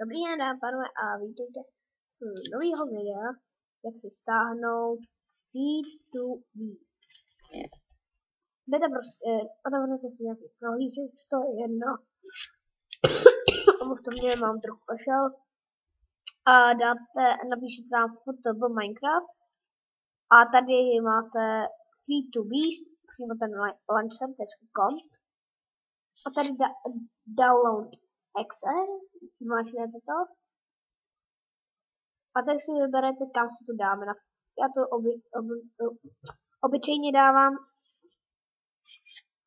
Dobrý den, dámy a pánové, a vítejte u nového videa, jak si stáhnout Feed2B. Jdete prostě, otevřete si nějaký prohlížeč, to je jedno. V tom mě mám trochu kašel. A napíšete tam FTB Minecraft. A tady máte Feed2B, přímo ten launcher.com. A tady download exe, zmáčknete to. A tak si vyberete, kam se to dáme. Já to obyčejně dávám.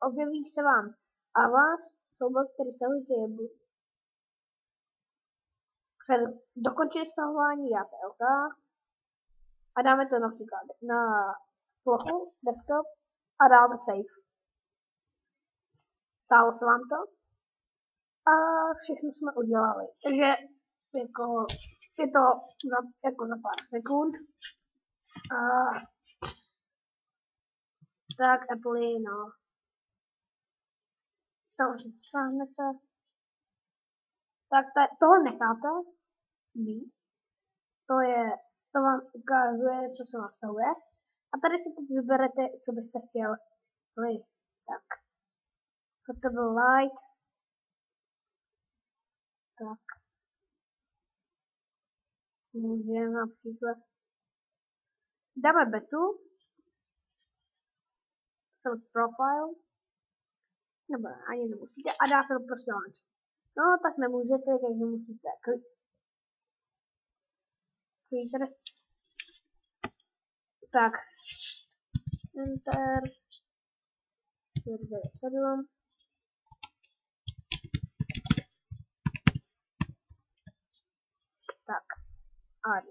Objeví se vám Avast, soubor, který se hodí před dokončení stahování dáte OK a dáme to například na plochu, desktop a dáme save. Stálo se vám to a všechno jsme udělali. Takže jako je to za pár sekund. Tak Apple, no. To si stáhnete. Tak tohle necháte být. To vám ukazuje, co se nastavuje. A tady si teď vyberete, co byste chtěli. Tak. Photoable light. Tak. Můžeme například. Dáme betu. Select profile. Nebo ani nemusíte. A dáte to prostě launch. No, tak nemůžete, takže musíte kliknout. Tak. Enter. 497. Tak. Add.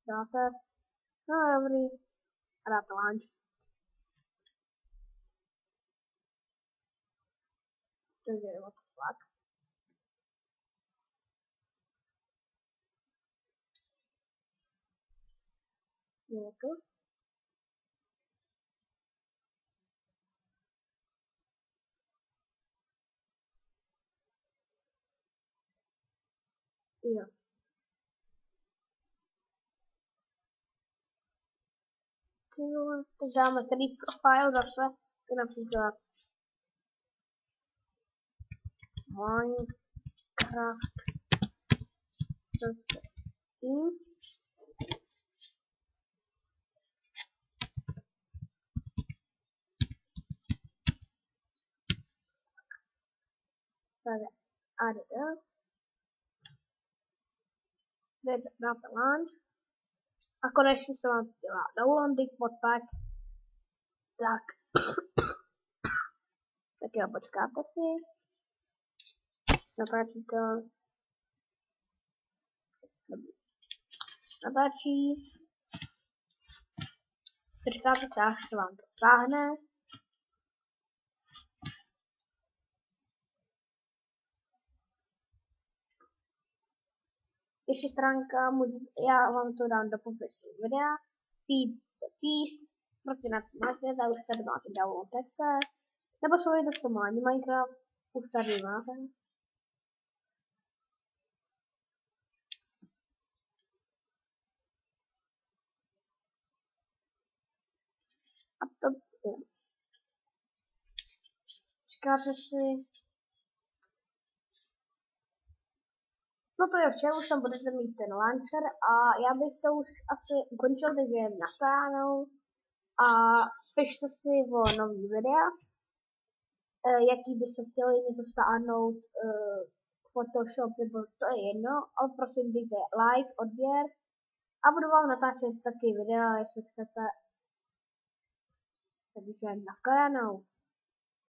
Dáte. No, dobrý. A dáte launch. Takže what the fuck. Je to. Jo. Tak dáme tady profile zase, například Minecraft. Tak add it. Dáte launch. A konečně se vám dělá downloading modpack. Tak. Tak jo, počkáte si. Natáčí to. Natáčí. Počkáte se, až se vám to stáhne. Ještě stránka, já vám to dám do popisu videa. Feed2B, prostě na to máte, už tady máte download exe. Nebo svoje testování Minecraft, už tady máte. A to je. Čekáte si. No to je vše, už tam budete mít ten launcher a já bych to už asi ukončil, takže naschledanou a pište si o nový videa, jaký by se chtěli něco stáhnout, Photoshop nebo to je jedno, ale prosím dejte like, odběr a budu vám natáčet taky videa, jestli chcete, takže naschledanou.